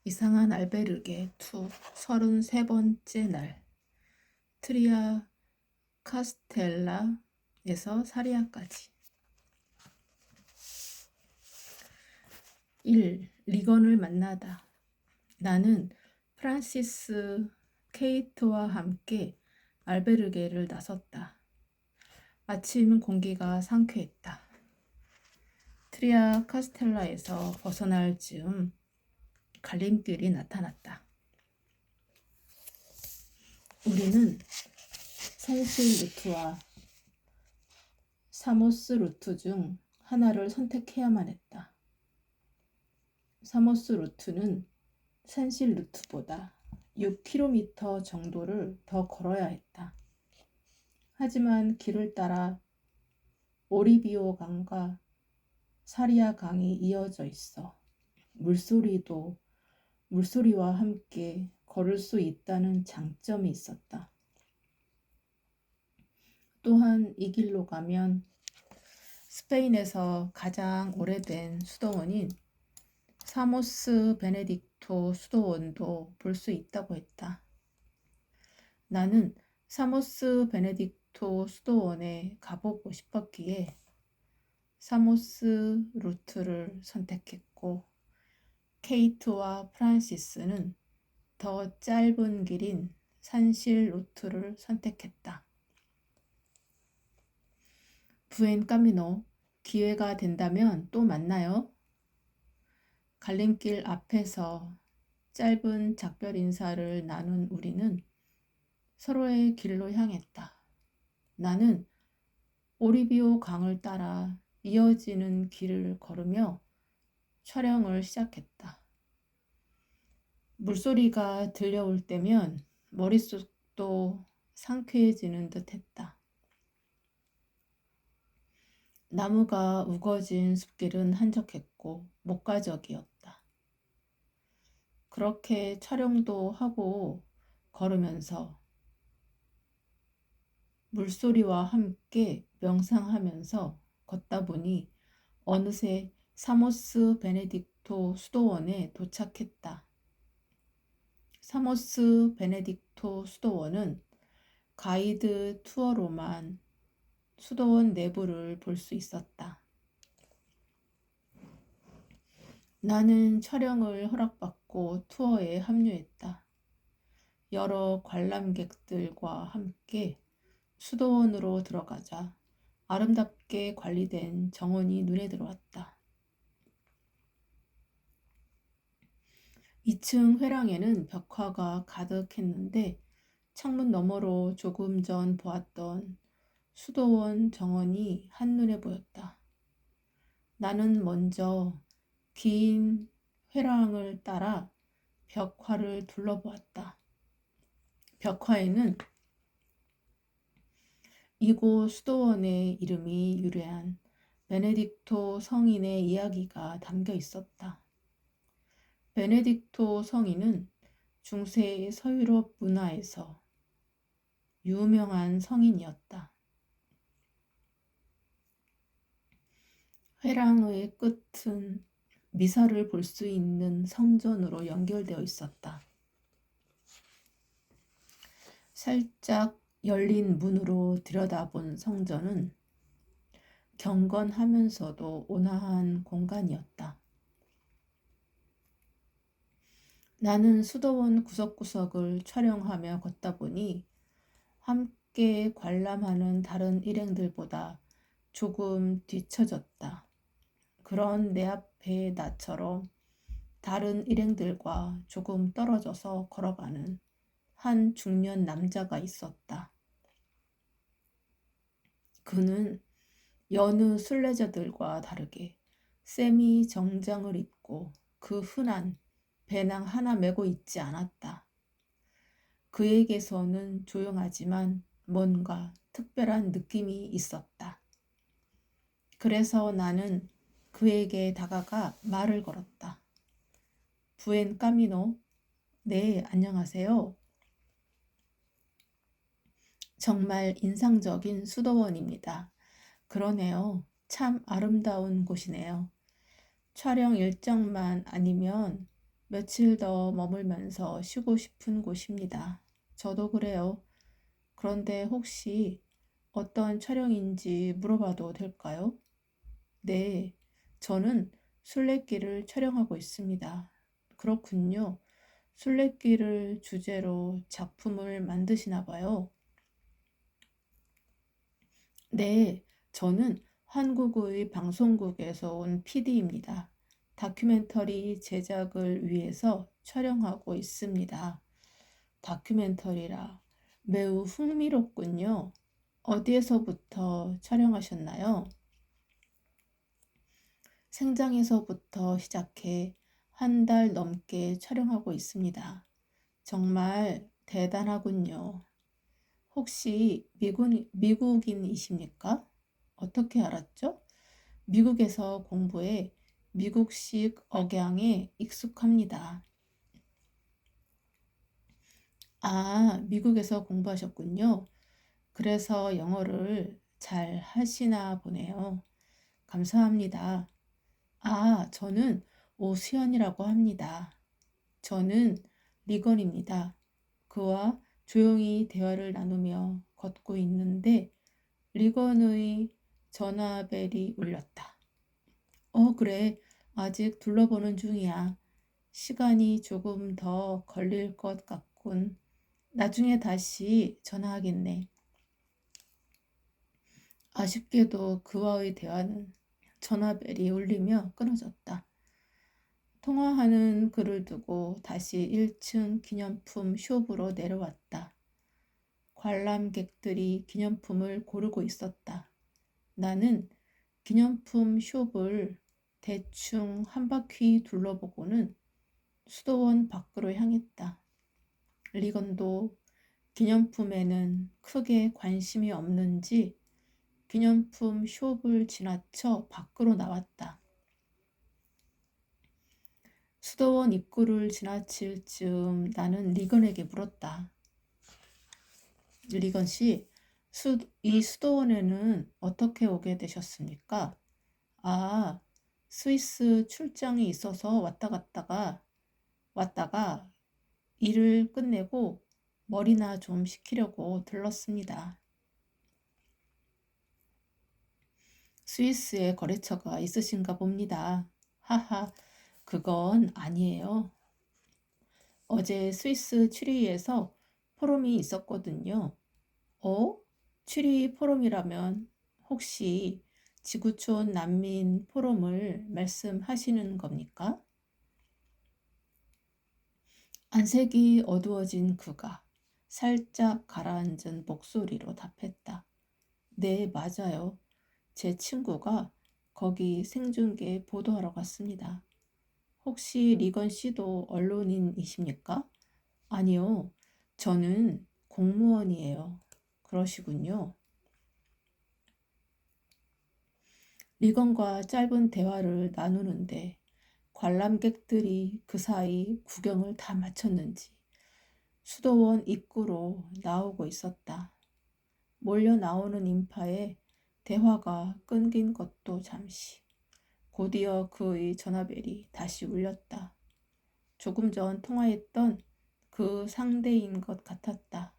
이상한 알베르게 2 33번째 날 트리아 카스텔라에서 사리아까지 1. 리건을 만나다. 나는 프란시스 케이트와 함께 알베르게를 나섰다. 아침 공기가 상쾌했다. 트리아 카스텔라에서 벗어날 즈음 갈림길이 나타났다. 우리는 산실 루트와 사모스 루트 중 하나를 선택해야만 했다. 사모스 루트는 산실 루트보다 6km 정도를 더 걸어야 했다. 하지만 길을 따라 오리비오 강과 사리아 강이 이어져 있어 물소리와 함께 걸을 수 있다는 장점이 있었다. 또한 이 길로 가면 스페인에서 가장 오래된 수도원인 사모스 베네딕토 수도원도 볼 수 있다고 했다. 나는 사모스 베네딕토 수도원에 가보고 싶었기에 사모스 루트를 선택했고, 케이트와 프란시스는 더 짧은 길인 산실 루트를 선택했다. 부엔 까미노, 기회가 된다면 또 만나요. 갈림길 앞에서 짧은 작별 인사를 나눈 우리는 서로의 길로 향했다. 나는 오리비오 강을 따라 이어지는 길을 걸으며 촬영을 시작했다. 물소리가 들려올 때면 머릿속도 상쾌해지는 듯 했다. 나무가 우거진 숲길은 한적했고 목가적이었다. 그렇게 촬영도 하고 걸으면서 물소리와 함께 명상하면서 걷다 보니 어느새 사모스 베네딕토 수도원에 도착했다. 사모스 베네딕토 수도원은 가이드 투어로만 수도원 내부를 볼 수 있었다. 나는 촬영을 허락받고 투어에 합류했다. 여러 관람객들과 함께 수도원으로 들어가자 아름답게 관리된 정원이 눈에 들어왔다. 2층 회랑에는 벽화가 가득했는데 창문 너머로 조금 전 보았던 수도원 정원이 한눈에 보였다. 나는 먼저 긴 회랑을 따라 벽화를 둘러보았다. 벽화에는 이곳 수도원의 이름이 유래한 베네딕토 성인의 이야기가 담겨 있었다. 베네딕토 성인은 중세 서유럽 문화에서 유명한 성인이었다. 회랑의 끝은 미사를 볼 수 있는 성전으로 연결되어 있었다. 살짝 열린 문으로 들여다본 성전은 경건하면서도 온화한 공간이었다. 나는 수도원 구석구석을 촬영하며 걷다 보니 함께 관람하는 다른 일행들보다 조금 뒤처졌다. 그런 내 앞에 나처럼 다른 일행들과 조금 떨어져서 걸어가는 한 중년 남자가 있었다. 그는 여느 순례자들과 다르게 세미 정장을 입고 그 흔한 배낭 하나 메고 있지 않았다. 그에게서는 조용하지만 뭔가 특별한 느낌이 있었다. 그래서 나는 그에게 다가가 말을 걸었다. 부엔 까미노, 네, 안녕하세요. 정말 인상적인 수도원입니다. 그러네요. 참 아름다운 곳이네요. 촬영 일정만 아니면 며칠 더 머물면서 쉬고 싶은 곳입니다. 저도 그래요. 그런데 혹시 어떤 촬영인지 물어봐도 될까요? 네, 저는 술래길을 촬영하고 있습니다. 그렇군요. 술래길을 주제로 작품을 만드시나 봐요. 네, 저는 한국의 방송국에서 온 PD입니다. 다큐멘터리 제작을 위해서 촬영하고 있습니다. 다큐멘터리라 매우 흥미롭군요. 어디에서부터 촬영하셨나요? 생장에서부터 시작해 한 달 넘게 촬영하고 있습니다. 정말 대단하군요. 혹시 미국인이십니까? 어떻게 알았죠? 미국에서 공부해 미국식 억양에 익숙합니다. 아, 미국에서 공부하셨군요. 그래서 영어를 잘 하시나 보네요. 감사합니다. 아, 저는 오수연이라고 합니다. 저는 리건입니다. 그와 조용히 대화를 나누며 걷고 있는데 리건의 전화벨이 울렸다. 그래. 아직 둘러보는 중이야. 시간이 조금 더 걸릴 것 같군. 나중에 다시 전화하겠네. 아쉽게도 그와의 대화는 전화벨이 울리며 끊어졌다. 통화하는 그를 두고 다시 1층 기념품 숍으로 내려왔다. 관람객들이 기념품을 고르고 있었다. 나는 기념품 숍을 대충 한 바퀴 둘러보고는 수도원 밖으로 향했다. 리건도 기념품에는 크게 관심이 없는지 기념품 숍을 지나쳐 밖으로 나왔다. 수도원 입구를 지나칠 즈음 나는 리건에게 물었다. 리건 씨, 이 수도원에는 어떻게 오게 되셨습니까? 아, 스위스 출장이 있어서 왔다가 일을 끝내고 머리나 좀 식히려고 들렀습니다. 스위스에 거래처가 있으신가 봅니다. 하하, 그건 아니에요. 어제 스위스 취리히에서 포럼이 있었거든요. 어? 취리히 포럼이라면 혹시 지구촌 난민 포럼을 말씀하시는 겁니까? 안색이 어두워진 그가 살짝 가라앉은 목소리로 답했다. 네, 맞아요. 제 친구가 거기 생중계 보도하러 갔습니다. 혹시 리건 씨도 언론인이십니까? 아니요, 저는 공무원이에요. 그러시군요. 리건과 짧은 대화를 나누는데 관람객들이 그 사이 구경을 다 마쳤는지 수도원 입구로 나오고 있었다. 몰려 나오는 인파에 대화가 끊긴 것도 잠시. 곧이어 그의 전화벨이 다시 울렸다. 조금 전 통화했던 그 상대인 것 같았다.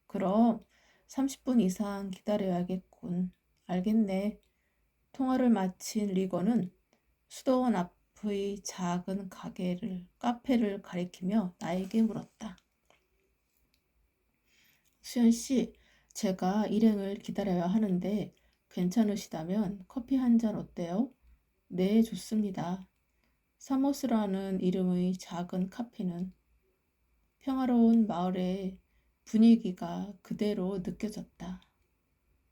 그럼 30분 이상 기다려야겠군. 알겠네. 통화를 마친 리건은 수도원 앞의 작은 카페를 가리키며 나에게 물었다. 수연 씨, 제가 일행을 기다려야 하는데 괜찮으시다면 커피 한 잔 어때요? 네, 좋습니다. 사모스라는 이름의 작은 카페는 평화로운 마을의 분위기가 그대로 느껴졌다.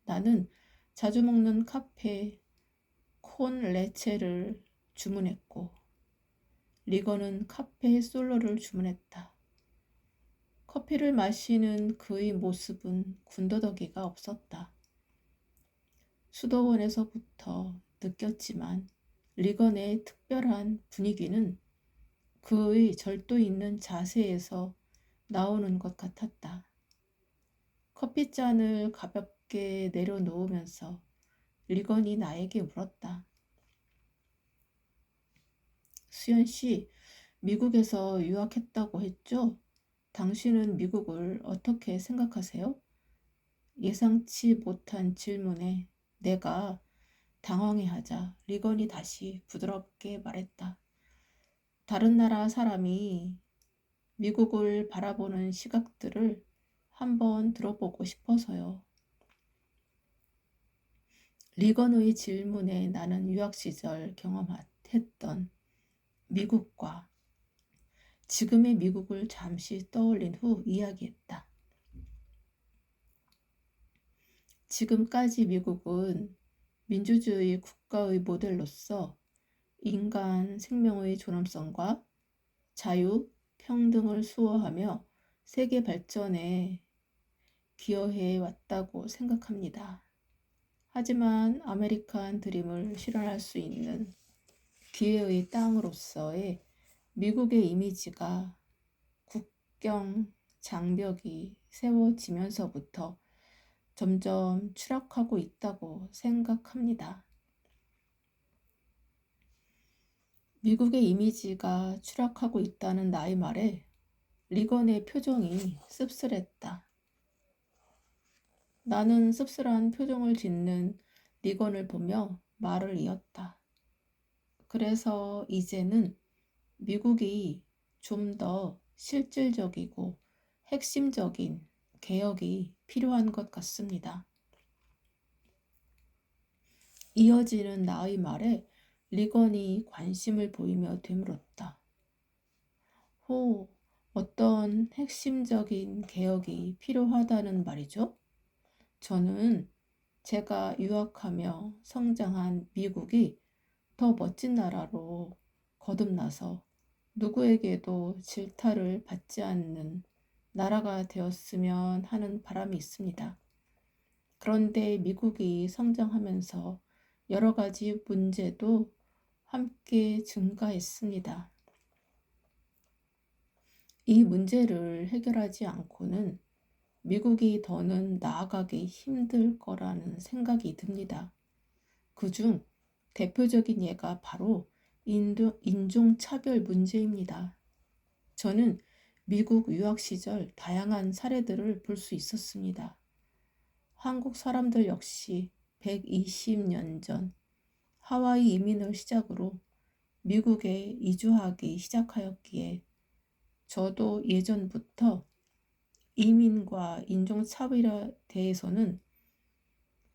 나는 자주 먹는 카페 콘 레체를 주문했고 리거는 카페 솔로를 주문했다. 커피를 마시는 그의 모습은 군더더기가 없었다. 수도원에서부터 느꼈지만 리건의 특별한 분위기는 그의 절도 있는 자세에서 나오는 것 같았다. 커피잔을 가볍게 내려놓으면서 리건이 나에게 물었다. 수연 씨, 미국에서 유학했다고 했죠? 당신은 미국을 어떻게 생각하세요? 예상치 못한 질문에 내가 당황해하자 리건이 다시 부드럽게 말했다. 다른 나라 사람이 미국을 바라보는 시각들을 한번 들어보고 싶어서요. 리건의 질문에 나는 유학 시절 경험했던 미국과 지금의 미국을 잠시 떠올린 후 이야기했다. 지금까지 미국은 민주주의 국가의 모델로서 인간 생명의 존엄성과 자유, 평등을 수호하며 세계 발전에 기여해 왔다고 생각합니다. 하지만 아메리칸 드림을 실현할 수 있는 기회의 땅으로서의 미국의 이미지가 국경 장벽이 세워지면서부터 점점 추락하고 있다고 생각합니다. 미국의 이미지가 추락하고 있다는 나의 말에 리건의 표정이 씁쓸했다. 나는 씁쓸한 표정을 짓는 리건을 보며 말을 이었다. 그래서 이제는 미국이 좀 더 실질적이고 핵심적인 개혁이 필요한 것 같습니다. 이어지는 나의 말에 리건이 관심을 보이며 되물었다. 호, 어떤 핵심적인 개혁이 필요하다는 말이죠? 저는 제가 유학하며 성장한 미국이 더 멋진 나라로 거듭나서 누구에게도 질타를 받지 않는 나라가 되었으면 하는 바람이 있습니다. 그런데 미국이 성장하면서 여러 가지 문제도 함께 증가했습니다. 이 문제를 해결하지 않고는 미국이 더는 나아가기 힘들 거라는 생각이 듭니다. 그중 대표적인 예가 바로 인종차별 문제입니다. 저는 미국 유학 시절 다양한 사례들을 볼 수 있었습니다. 한국 사람들 역시 120년 전 하와이 이민을 시작으로 미국에 이주하기 시작하였기에 저도 예전부터 이민과 인종차별에 대해서는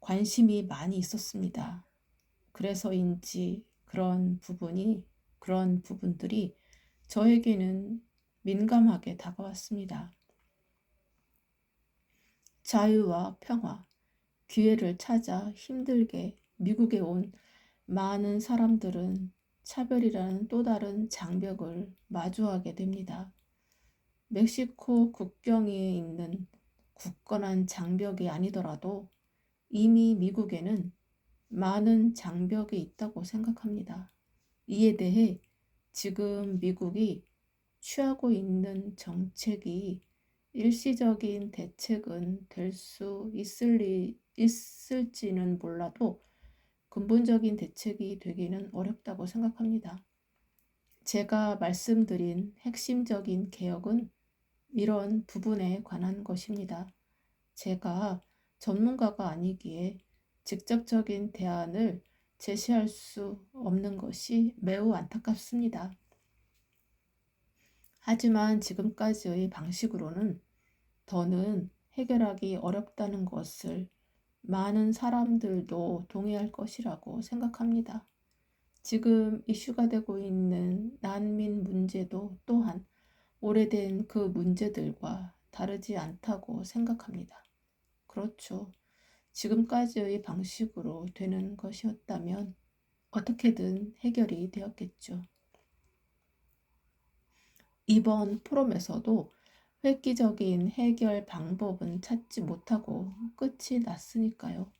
관심이 많이 있었습니다. 그래서인지 그런 부분들이 저에게는 민감하게 다가왔습니다. 자유와 평화, 기회를 찾아 힘들게 미국에 온 많은 사람들은 차별이라는 또 다른 장벽을 마주하게 됩니다. 멕시코 국경에 있는 굳건한 장벽이 아니더라도 이미 미국에는 많은 장벽이 있다고 생각합니다. 이에 대해 지금 미국이 취하고 있는 정책이 일시적인 대책은 될 수 있을지는 몰라도 근본적인 대책이 되기는 어렵다고 생각합니다. 제가 말씀드린 핵심적인 개혁은 이런 부분에 관한 것입니다. 제가 전문가가 아니기에 직접적인 대안을 제시할 수 없는 것이 매우 안타깝습니다. 하지만 지금까지의 방식으로는 더는 해결하기 어렵다는 것을 많은 사람들도 동의할 것이라고 생각합니다. 지금 이슈가 되고 있는 난민 문제도 또한 오래된 그 문제들과 다르지 않다고 생각합니다. 그렇죠. 지금까지의 방식으로 되는 것이었다면 어떻게든 해결이 되었겠죠. 이번 포럼에서도 획기적인 해결 방법은 찾지 못하고 끝이 났으니까요.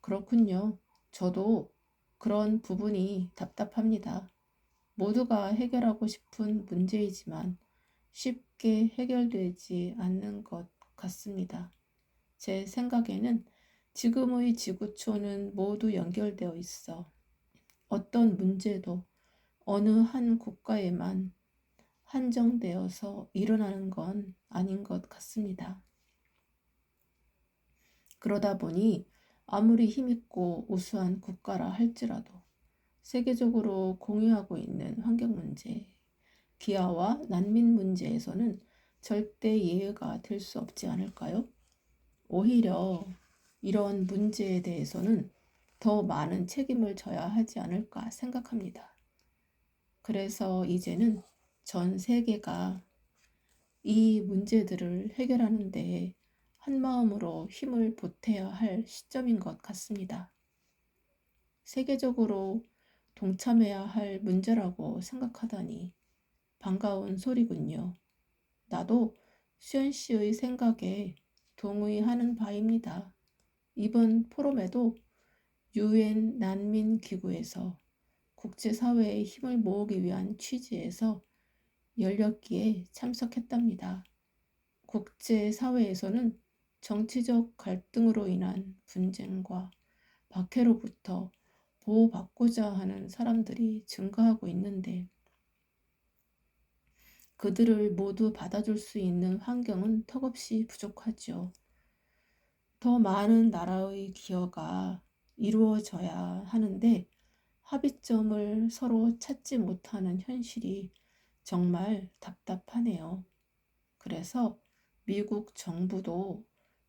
그렇군요. 저도 그런 부분이 답답합니다. 모두가 해결하고 싶은 문제이지만 쉽게 해결되지 않는 것 같습니다. 제 생각에는 지금의 지구촌은 모두 연결되어 있어 어떤 문제도 어느 한 국가에만 한정되어서 일어나는 건 아닌 것 같습니다. 그러다 보니 아무리 힘있고 우수한 국가라 할지라도 세계적으로 공유하고 있는 환경 문제, 기아와 난민 문제에서는 절대 예외가 될 수 없지 않을까요? 오히려 이런 문제에 대해서는 더 많은 책임을 져야 하지 않을까 생각합니다. 그래서 이제는 전 세계가 이 문제들을 해결하는 데 한마음으로 힘을 보태야 할 시점인 것 같습니다. 세계적으로 동참해야 할 문제라고 생각하다니 반가운 소리군요. 나도 수연 씨의 생각에 동의하는 바입니다. 이번 포럼에도 UN 난민 기구에서 국제사회의 힘을 모으기 위한 취지에서 열렸기에 참석했답니다. 국제사회에서는 정치적 갈등으로 인한 분쟁과 박해로부터 보호받고자 하는 사람들이 증가하고 있는데 그들을 모두 받아줄 수 있는 환경은 턱없이 부족하죠. 더 많은 나라의 기여가 이루어져야 하는데 합의점을 서로 찾지 못하는 현실이 정말 답답하네요. 그래서 미국 정부도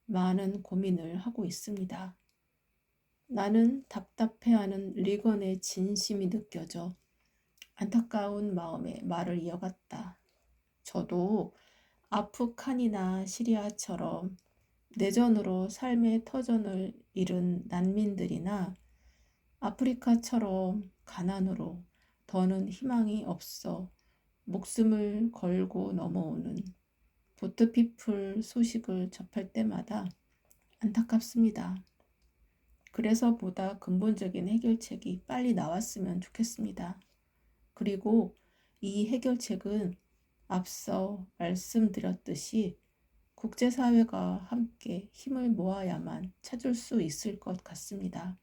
많은 고민을 하고 있습니다. 나는 답답해하는 리건의 진심이 느껴져 안타까운 마음에 말을 이어갔다. 저도 아프간이나 시리아처럼 내전으로 삶의 터전을 잃은 난민들이나 아프리카처럼 가난으로 더는 희망이 없어 목숨을 걸고 넘어오는 보트피플 소식을 접할 때마다 안타깝습니다. 그래서 보다 근본적인 해결책이 빨리 나왔으면 좋겠습니다. 그리고 이 해결책은 앞서 말씀드렸듯이 국제사회가 함께 힘을 모아야만 찾을 수 있을 것 같습니다.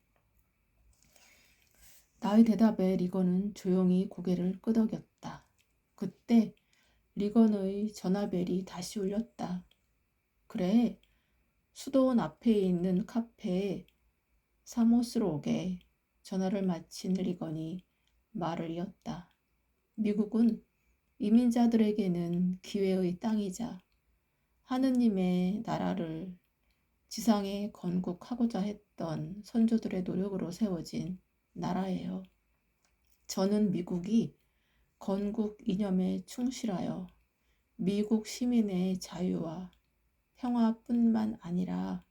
나의 대답에 리건은 조용히 고개를 끄덕였다. 그때 리건의 전화벨이 다시 울렸다. 그래, 수도원 앞에 있는 카페에 사모스로 오게. 전화를 마친 리건이 말을 이었다. 미국은 이민자들에게는 기회의 땅이자 하느님의 나라를 지상에 건국하고자 했던 선조들의 노력으로 세워진 나라예요. 저는 미국이 건국 이념에 충실하여 미국 시민의 자유와 평화뿐만 아니라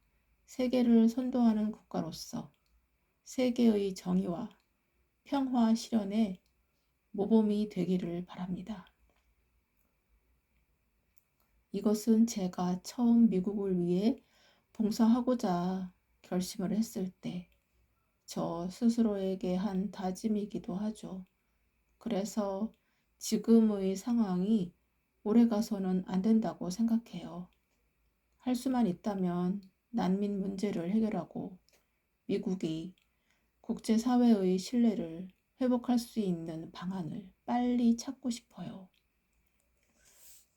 세계를 선도하는 국가로서 세계의 정의와 평화 실현에 모범이 되기를 바랍니다. 이것은 제가 처음 미국을 위해 봉사하고자 결심을 했을 때 저 스스로에게 한 다짐이기도 하죠. 그래서 지금의 상황이 오래가서는 안 된다고 생각해요. 할 수만 있다면 난민 문제를 해결하고 미국이 국제사회의 신뢰를 회복할 수 있는 방안을 빨리 찾고 싶어요.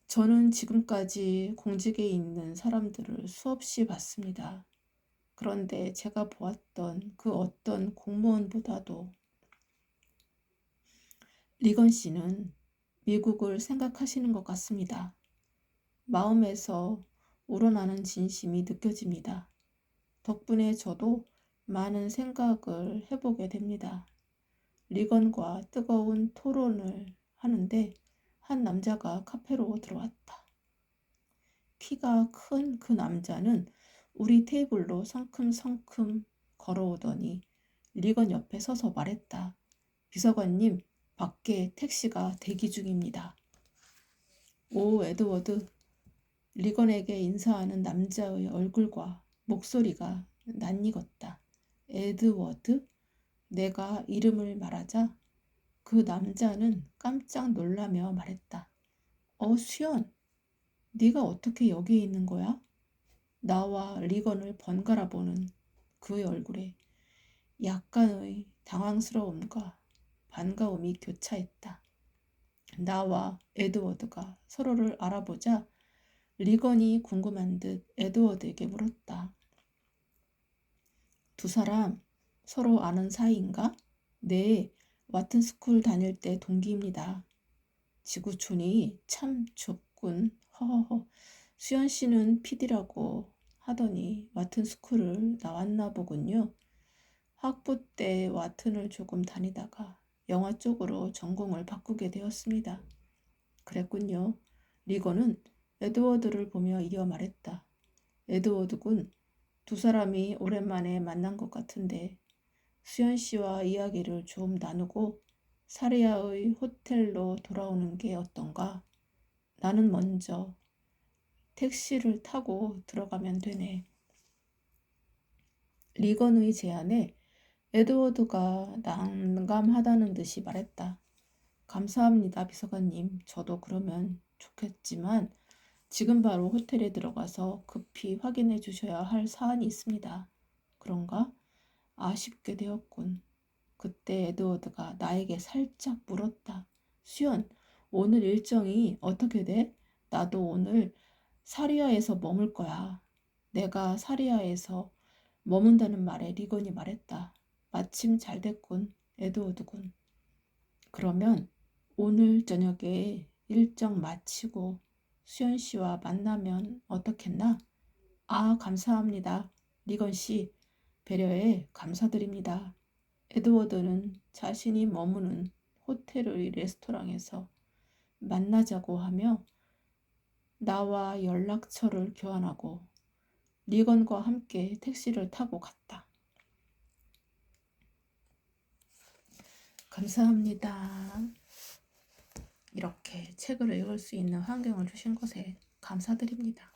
저는 지금까지 공직에 있는 사람들을 수없이 봤습니다. 그런데 제가 보았던 그 어떤 공무원보다도 리건 씨는 미국을 생각하시는 것 같습니다. 마음에서 우러나는 진심이 느껴집니다. 덕분에 저도 많은 생각을 해보게 됩니다. 리건과 뜨거운 토론을 하는데 한 남자가 카페로 들어왔다. 키가 큰 그 남자는 우리 테이블로 성큼성큼 걸어오더니 리건 옆에 서서 말했다. 비서관님, 밖에 택시가 대기 중입니다. 오, 에드워드. 리건에게 인사하는 남자의 얼굴과 목소리가 낯익었다. 에드워드? 내가 이름을 말하자 그 남자는 깜짝 놀라며 말했다. 수연, 네가 어떻게 여기에 있는 거야? 나와 리건을 번갈아 보는 그의 얼굴에 약간의 당황스러움과 반가움이 교차했다. 나와 에드워드가 서로를 알아보자 리건이 궁금한 듯 에드워드에게 물었다. 두 사람 서로 아는 사이인가? 네, 와튼스쿨 다닐 때 동기입니다. 지구촌이 참 좁군. 허허허. 수연 씨는 PD라고 하더니 와튼스쿨을 나왔나 보군요. 학부 때 와튼을 조금 다니다가 영화 쪽으로 전공을 바꾸게 되었습니다. 그랬군요. 리건은 에드워드를 보며 이어 말했다. 에드워드군, 두 사람이 오랜만에 만난 것 같은데 수연 씨와 이야기를 좀 나누고 사리아의 호텔로 돌아오는 게 어떤가? 나는 먼저 택시를 타고 들어가면 되네. 리건의 제안에 에드워드가 난감하다는 듯이 말했다. 감사합니다, 비서관님. 저도 그러면 좋겠지만 지금 바로 호텔에 들어가서 급히 확인해 주셔야 할 사안이 있습니다. 그런가? 아쉽게 되었군. 그때 에드워드가 나에게 살짝 물었다. 수연, 오늘 일정이 어떻게 돼? 나도 오늘 사리아에서 머물 거야. 내가 사리아에서 머문다는 말에 리건이 말했다. 마침 잘 됐군, 에드워드군. 그러면 오늘 저녁에 일정 마치고 수연 씨와 만나면 어떻겠나? 아, 감사합니다. 리건 씨, 배려에 감사드립니다. 에드워드는 자신이 머무는 호텔의 레스토랑에서 만나자고 하며 나와 연락처를 교환하고 리건과 함께 택시를 타고 갔다. 감사합니다. 이렇게 책을 읽을 수 있는 환경을 주신 것에 감사드립니다.